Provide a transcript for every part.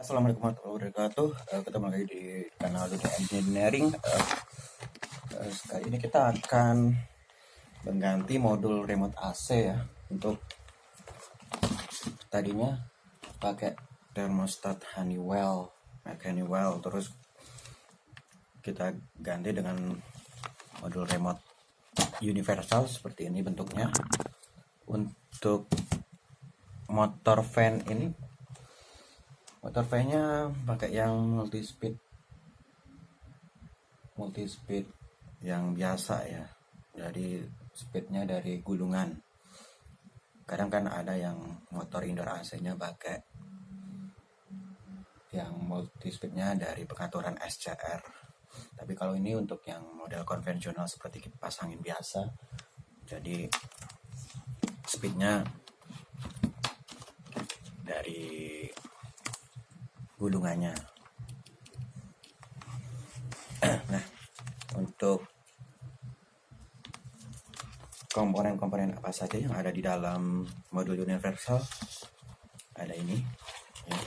Assalamualaikum warahmatullahi wabarakatuh. Ketemu lagi di kanal Dunia Engineering. Kali ini kita akan mengganti modul remote AC ya. Untuk tadinya pakai thermostat Honeywell, merek Honeywell. Terus kita ganti dengan modul remote universal seperti ini bentuknya. Untuk motor fan ini, motor fan-nya pakai yang multi speed yang biasa ya. Jadi speednya dari gulungan. Kadang kan ada yang motor indoor AC-nya pakai yang multi speednya dari pengaturan SCR. Tapi kalau ini untuk yang model konvensional seperti kipas angin biasa, jadi speednya dari gulungannya. Nah, untuk komponen-komponen apa saja yang ada di dalam modul universal, ada ini ya.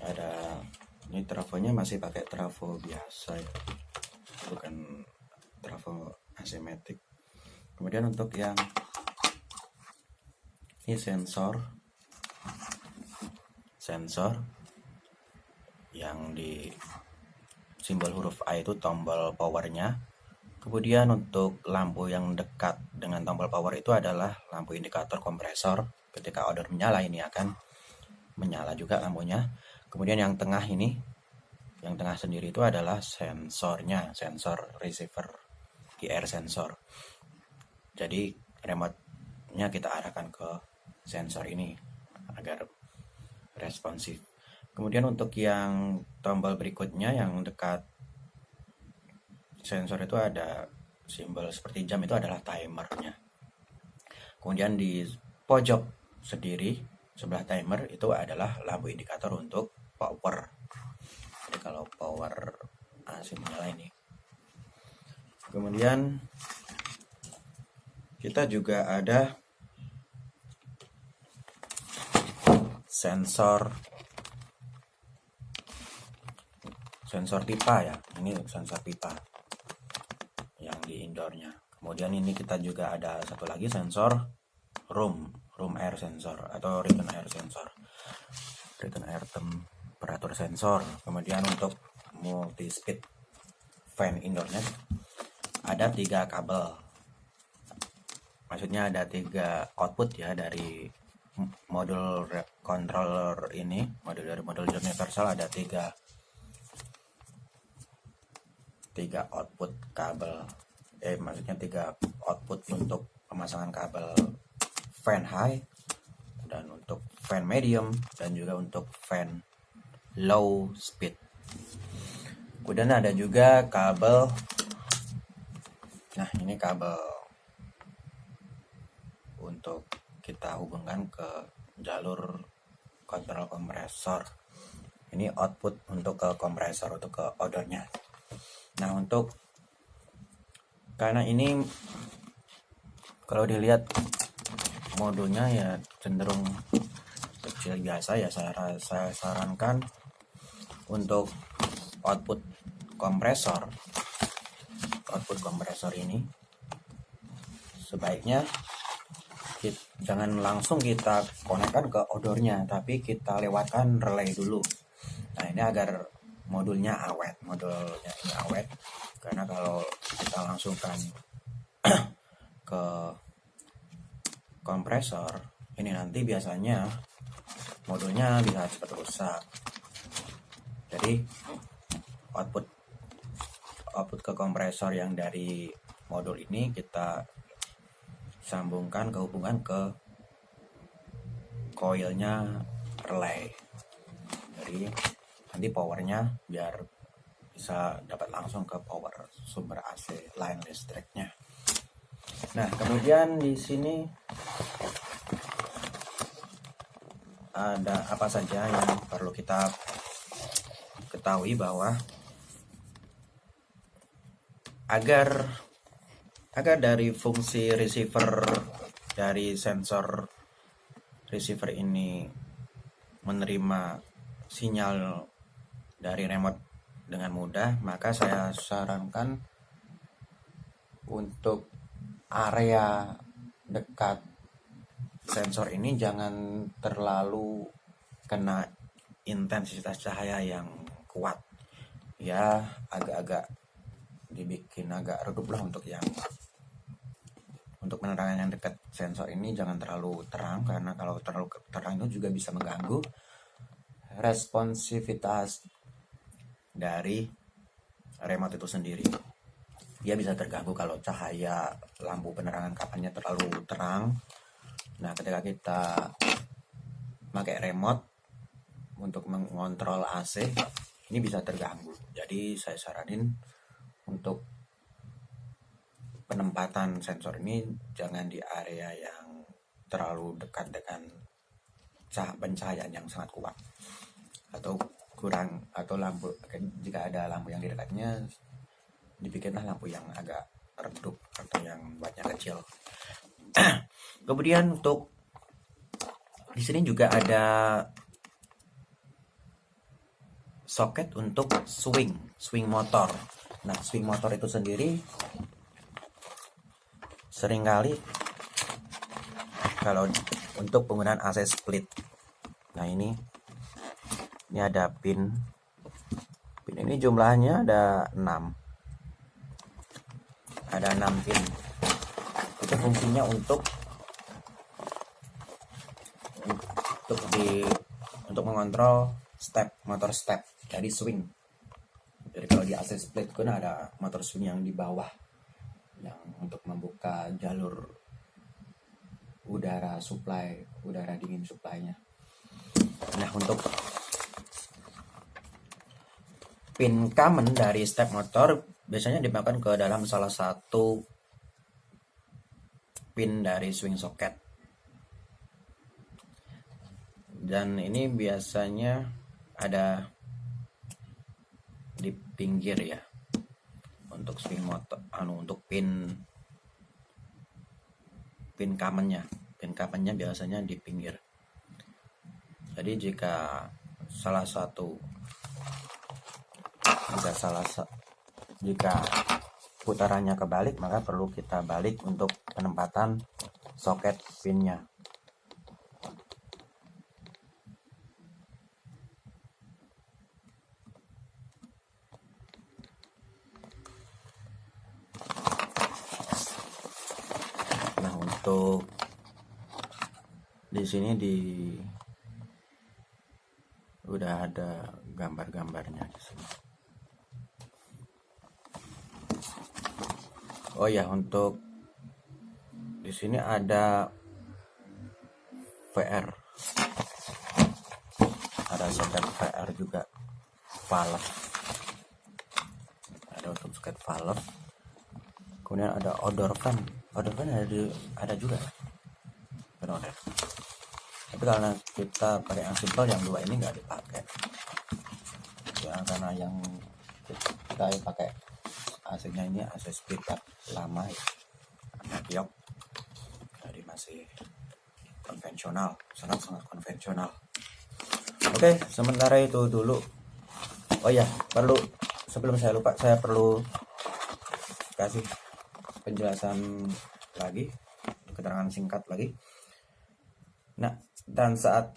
Ada ini trafonya masih pakai trafo biasa ya, bukan trafo asimetrik. Kemudian untuk yang ini sensor yang di simbol huruf A itu tombol powernya. Kemudian untuk lampu yang dekat dengan tombol power itu adalah lampu indikator kompresor. Ketika odor menyala ini akan menyala juga lampunya. Kemudian yang tengah ini, yang tengah sendiri itu adalah sensornya, sensor receiver, IR sensor. Jadi remote-nya kita arahkan ke sensor ini agar responsif. Kemudian untuk yang tombol berikutnya yang dekat sensor itu ada simbol seperti jam, itu adalah timernya. Kemudian di pojok sendiri sebelah timer itu adalah lampu indikator untuk power. Jadi kalau power AC menyala ini. Kemudian kita juga ada sensor pipa ya. Ini sensor pipa yang di indoornya. Kemudian ini kita juga ada satu lagi sensor room air sensor atau return air temperatur sensor. Kemudian untuk multi speed fan indoornya ada 3 kabel. Maksudnya ada 3 output ya dari modul controller ini. Modul universal ada 3 output kabel. Maksudnya 3 output untuk pemasangan kabel fan high, dan untuk fan medium, dan juga untuk fan low speed. Kemudian ada juga kabel. Nah, ini kabel untuk kita hubungkan ke jalur kontrol kompresor. Ini output untuk ke kompresor, untuk ke odornya. Nah, karena ini kalau dilihat modulnya ya cenderung kecil biasa ya, saya sarankan untuk output kompresor ini sebaiknya jangan langsung kita konekkan ke odornya, tapi kita lewatkan relay dulu. Nah, ini agar modulnya ini awet, karena kalau kita langsungkan ke kompresor ini nanti biasanya modulnya bisa cepat rusak. Jadi output ke kompresor yang dari modul ini kita hubungan ke coilnya relay. Jadi nanti powernya biar bisa dapat langsung ke power sumber AC line listriknya. Nah, kemudian di sini ada apa saja yang perlu kita ketahui, bahwa agar dari fungsi receiver dari sensor receiver ini menerima sinyal dari remote dengan mudah, maka saya sarankan untuk area dekat sensor ini jangan terlalu kena intensitas cahaya yang kuat, ya agak-agak dibikin agak redup lah untuk penerangan yang dekat sensor ini. Jangan terlalu terang, karena kalau terlalu terang itu juga bisa mengganggu responsivitas dari remote itu sendiri. Dia bisa terganggu kalau cahaya lampu penerangan kapannya terlalu terang. Nah, ketika kita pakai remote untuk mengontrol AC, ini bisa terganggu. Jadi saya saranin untuk penempatan sensor ini jangan di area yang terlalu dekat dengan pencahayaan yang sangat kuat, atau lampu, jika ada lampu yang di dekatnya dibikinlah lampu yang agak redup atau yang wattnya kecil. Kemudian untuk di sini juga ada soket untuk swing motor. Nah, swing motor itu sendiri seringkali kalau untuk penggunaan AC split. Nah, ini ada pin ini jumlahnya ada 6 pin. Itu fungsinya untuk mengontrol motor step, jadi swing. Jadi kalau di AC split kan ada motor swing yang di bawah, yang untuk membuka jalur udara dingin supply-nya. Nah, untuk pin common dari step motor biasanya dimasukkan ke dalam salah satu pin dari swing socket, dan ini biasanya ada di pinggir ya untuk swing motor, untuk pin commonnya biasanya di pinggir. Jadi jika putarannya kebalik, maka perlu kita balik untuk penempatan soket pinnya. Nah, untuk di sini udah ada gambar-gambarnya di sini. Oh ya, untuk di sini ada VR, ada soket VR juga, valve, ada untuk soket valve. Kemudian ada outdoor fan ada juga benar. Tapi karena kita pakai yang simple, yang dua ini nggak dipakai ya, karena yang kita pakai AC-nya ini AC split lama ya, giok, jadi masih konvensional, sangat konvensional. Oke, sementara itu dulu. Oh ya, sebelum saya lupa, saya perlu kasih penjelasan lagi, keterangan singkat lagi. Nah, dan saat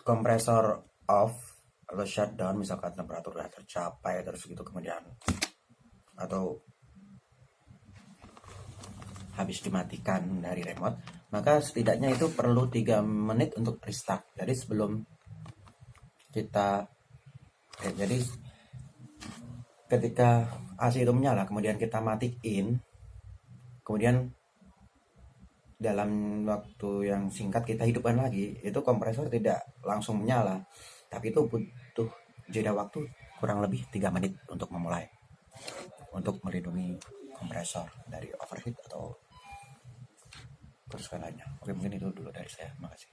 kompresor off atau shutdown, misalkan temperatur sudah tercapai terus gitu, kemudian atau habis dimatikan dari remote, maka setidaknya itu perlu 3 menit untuk restart. Jadi sebelum kita jadi ketika AC itu menyala, kemudian kita matiin, kemudian dalam waktu yang singkat kita hidupkan lagi, itu kompresor tidak langsung menyala, tapi itu butuh jeda waktu kurang lebih 3 menit untuk memulai, untuk melindungi kompresor dari overheat atau kerusakan lainnya. Oke, mungkin itu dulu dari saya. Terima kasih.